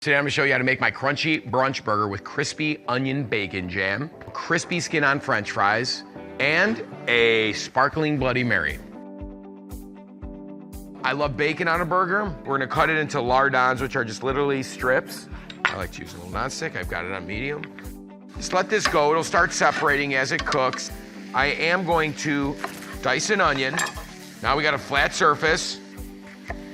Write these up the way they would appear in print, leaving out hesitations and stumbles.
Today I'm gonna show you how to make my crunchy brunch burger with crispy onion bacon jam, crispy skin on French fries, and a sparkling Bloody Mary. I love bacon on a burger. We're gonna cut it into lardons, which are just literally strips. I like to use a little nonstick. I've got it on medium. Just let this go. It'll start separating as it cooks. I am going to dice an onion. Now we got a flat surface.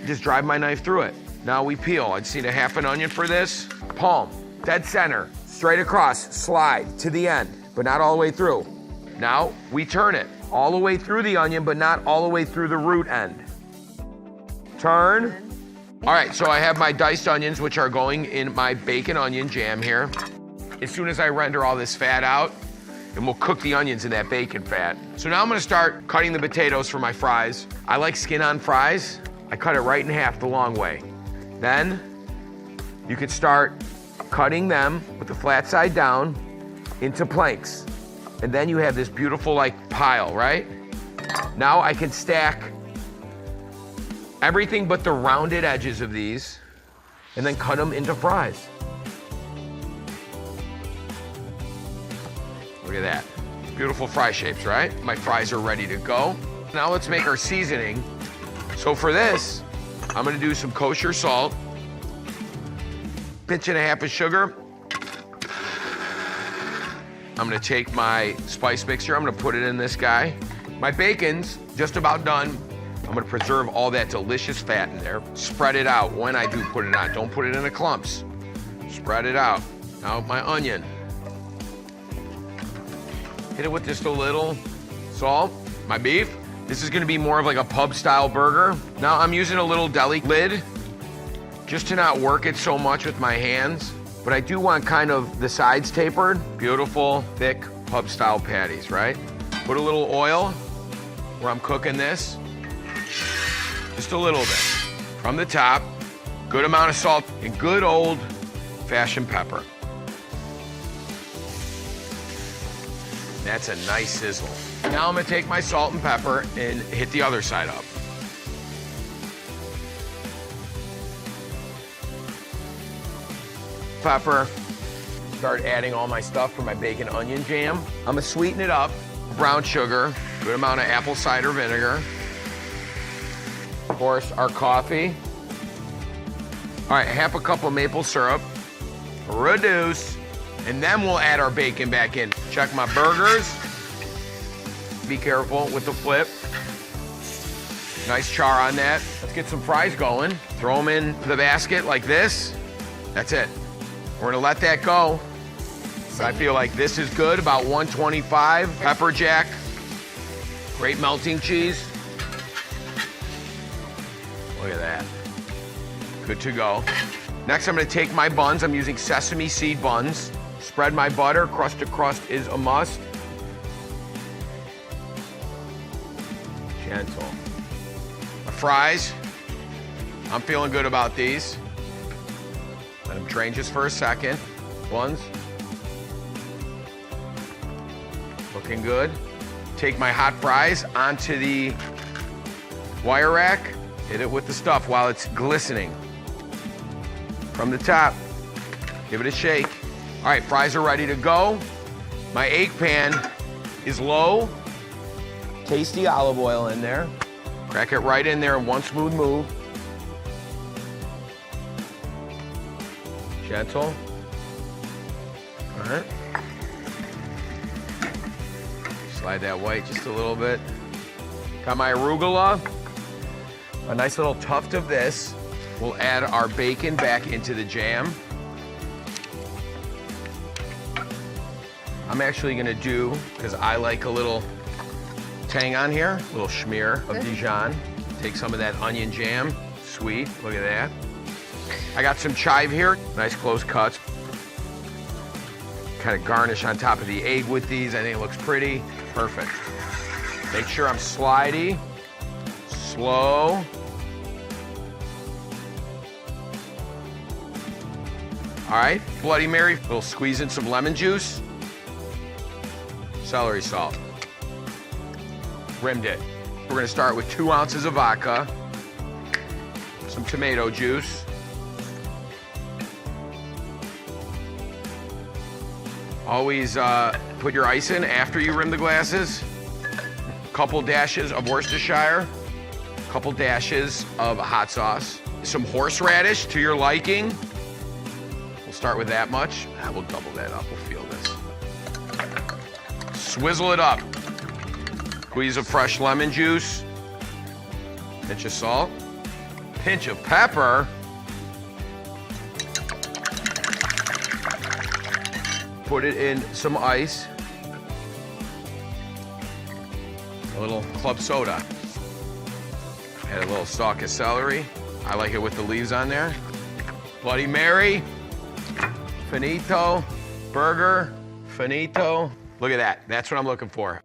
Just drive my knife through it. Now we peel. I'd need a half an onion for this. Palm, dead center, straight across, slide to the end, but not all the way through. Now we turn it all the way through the onion, but not all the way through the root end. Turn. All right, so I have my diced onions, which are going in my bacon onion jam here. As soon as I render all this fat out, and we'll cook the onions in that bacon fat. So now I'm gonna start cutting the potatoes for my fries. I like skin on fries. I cut it right in half the long way. Then you could start cutting them with the flat side down into planks. And then you have this beautiful like pile, right? Now I can stack everything but the rounded edges of these and then cut them into fries. Look at that. Beautiful fry shapes, right? My fries are ready to go. Now let's make our seasoning. So for this, I'm gonna do some kosher salt, pinch and a half of sugar. I'm gonna take my spice mixture, I'm gonna put it in this guy. My bacon's just about done. I'm gonna preserve all that delicious fat in there. Spread it out when I do put it on. Don't put it in clumps. Spread it out. Now my onion. Hit it with just a little salt. My beef. This is gonna be more of like a pub style burger. Now I'm using a little deli lid just to not work it so much with my hands, but I do want kind of the sides tapered. Beautiful, thick pub style patties, right? Put a little oil where I'm cooking this. Just a little bit. From the top, good amount of salt and good old fashioned pepper. That's a nice sizzle. Now I'm gonna take my salt and pepper and hit the other side up. Pepper. Start adding all my stuff for my bacon onion jam. I'm gonna sweeten it up. Brown sugar, good amount of apple cider vinegar. Of course, our coffee. All right, half a cup of maple syrup. Reduce. And then we'll add our bacon back in. Check my burgers. Be careful with the flip. Nice char on that. Let's get some fries going. Throw them in the basket like this. That's it. We're gonna let that go. I feel like this is good, about 125. Pepper jack, great melting cheese. Look at that. Good to go. Next, I'm gonna take my buns. I'm using sesame seed buns. Spread my butter, crust to crust is a must. Gentle. My fries, I'm feeling good about these. Let them drain just for a second. Buns. Looking good. Take my hot fries onto the wire rack. Hit it with the stuff while it's glistening. From the top, give it a shake. All right, fries are ready to go. My egg pan is low. Tasty olive oil in there. Crack it right in there in one smooth move. Gentle. All right. Slide that white just a little bit. Got my arugula. A nice little tuft of this. We'll add our bacon back into the jam. I'm actually gonna do, because I like a little tang on here, a little schmear of Dijon. Take some of that onion jam, sweet, look at that. I got some chive here, nice close cuts. Kind of garnish on top of the egg with these, I think it looks pretty. Perfect. Make sure I'm slidey, slow. All right, Bloody Mary, we'll squeeze in some lemon juice. Celery salt. Rimmed it. We're gonna start with 2 ounces of vodka, some tomato juice, Always put your ice in after you rim the glasses. Couple dashes of Worcestershire. Couple dashes of hot sauce. Some horseradish to your liking. We'll start with that much. We'll double that up, we'll feel this. Swizzle it up. Squeeze of fresh lemon juice. Pinch of salt. Pinch of pepper. Put it in some ice. A little club soda. Add a little stalk of celery. I like it with the leaves on there. Bloody Mary. Finito. Burger. Finito. Look at that. That's what I'm looking for.